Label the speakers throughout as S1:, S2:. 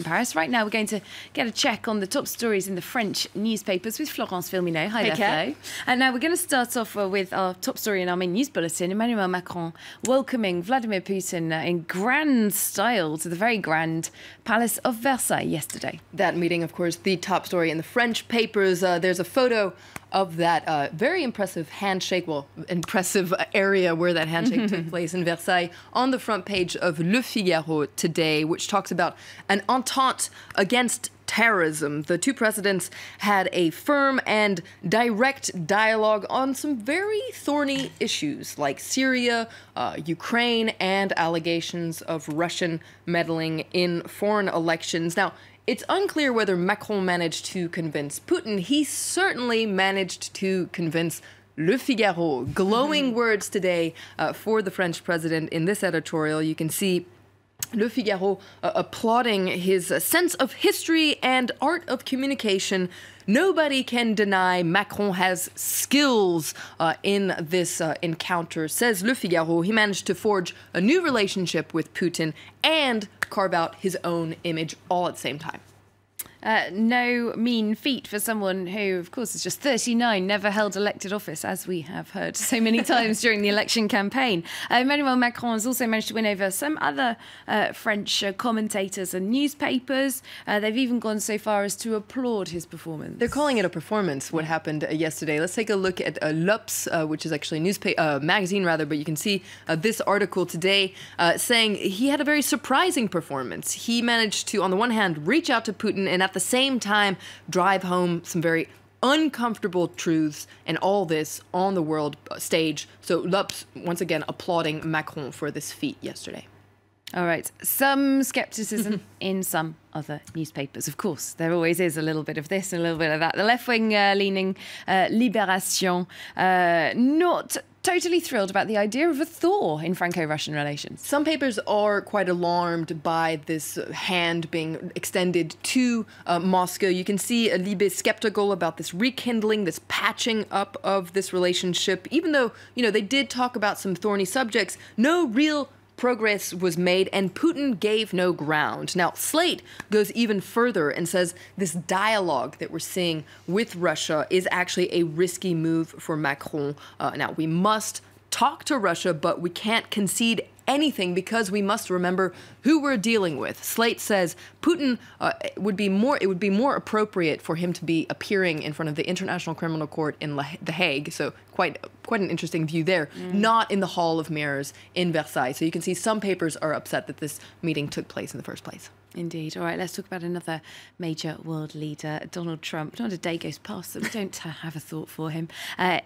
S1: Paris. Right now, we're going to get a check on the top stories in the French newspapers with Florence Villeneuve. Hi there, Flo. And now we're going to start off with our top story in our main news bulletin. Emmanuel Macron welcoming Vladimir Putin in grand style to the very grand Palace of Versailles yesterday.
S2: That meeting, of course, the top story in the French papers. There's a photo of that very impressive handshake, impressive area where that handshake took place in Versailles, on the front page of Le Figaro today, which talks about an entente against terrorism. The two presidents had a firm and direct dialogue on some very thorny issues like Syria, Ukraine, and allegations of Russian meddling in foreign elections. Now, it's unclear whether Macron managed to convince Putin. He certainly managed to convince Le Figaro. Glowing words today for the French president in this editorial. You can see Le Figaro applauding his sense of history and art of communication. Nobody can deny Macron has skills in this encounter, says Le Figaro. He managed to forge a new relationship with Putin and carve out his own image all at the same time.
S1: No mean feat for someone who, of course, is just 39, never held elected office, as we have heard so many times during the election campaign. Emmanuel Macron has also managed to win over some other French commentators and newspapers. They've even gone so far as to applaud his performance.
S2: They're calling it a performance, what happened yesterday. Let's take a look at L'Obs, which is actually a magazine, rather, but you can see this article today saying he had a very surprising performance. He managed to, on the one hand, reach out to Putin and at the same time drive home some very uncomfortable truths, and all this on the world stage. So L'Obs, once again, applauding Macron for this feat yesterday.
S1: All right. Some skepticism in some other newspapers. Of course, there always is a little bit of this and a little bit of that. The left-wing leaning Libération not totally thrilled about the idea of a thaw in Franco-Russian relations.
S2: Some papers are quite alarmed by this hand being extended to Moscow. You can see Libé skeptical about this rekindling, this patching up of this relationship. Even though, they did talk about some thorny subjects, no real progress was made, and Putin gave no ground. Now, Slate goes even further and says this dialogue that we're seeing with Russia is actually a risky move for Macron. Now, we must talk to Russia, but we can't concede anything because we must remember who we're dealing with. Slate says Putin it would be more appropriate for him to be appearing in front of the International Criminal Court in The Hague. So quite an interesting view there, not in the Hall of Mirrors in Versailles. So you can see some papers are upset that this meeting took place in the first place.
S1: Indeed. All right, let's talk about another major world leader, Donald Trump. Not a day goes past that we don't have a thought for him.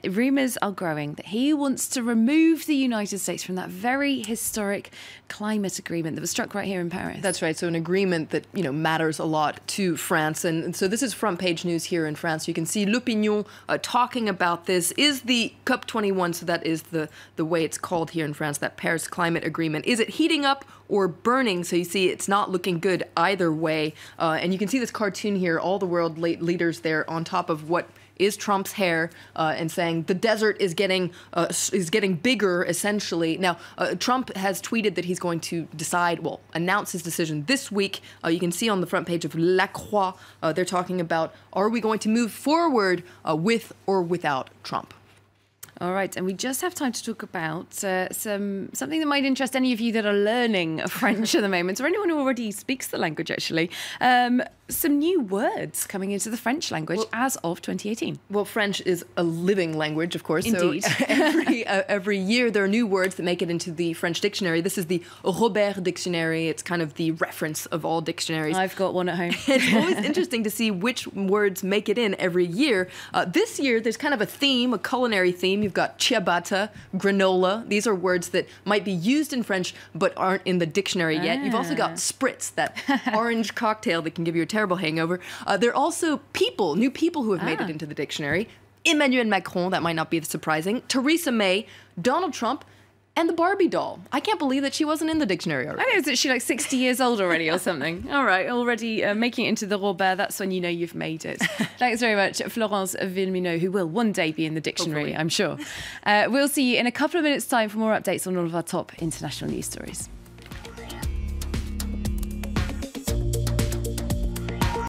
S1: Rumours are growing that he wants to remove the United States from that very historic climate agreement that was struck right here in Paris.
S2: That's right. So an agreement that, matters a lot to France. And so this is front page news here in France. You can see L'Opinion talking about this. Is the COP21, so that is the way it's called here in France, that Paris climate agreement, is it heating up or burning? So you see it's not looking good either way. And you can see this cartoon here, all the world leaders there on top of what is Trump's hair, and saying the desert is getting bigger, essentially. Now, Trump has tweeted that he's going to announce his decision this week. You can see on the front page of La Croix, they're talking about, are we going to move forward with or without Trump?
S1: All right, and we just have time to talk about something that might interest any of you that are learning French at the moment, or anyone who already speaks the language, actually. Some new words coming into the French language as of 2018.
S2: Well, French is a living language, of course.
S1: Indeed.
S2: So every year there are new words that make it into the French dictionary. This is the Robert dictionary. It's kind of the reference of all dictionaries.
S1: I've got one at home.
S2: It's always interesting to see which words make it in every year. This year, there's kind of a theme, a culinary theme. You've got ciabatta, granola. These are words that might be used in French but aren't in the dictionary yet. You've also got spritz, that orange cocktail that can give you a terrible hangover. There are also new people who have made it into the dictionary. Emmanuel Macron, that might not be surprising. Theresa May, Donald Trump, and the Barbie doll. I can't believe that she wasn't in the dictionary already.
S1: I know, is she like 60 years old already or something? All right, already making it into the Robert, that's when you know you've made it. Thanks very much, Florence Villeneuve, who will one day be in the dictionary, hopefully. I'm sure. We'll see you in a couple of minutes' time for more updates on all of our top international news stories.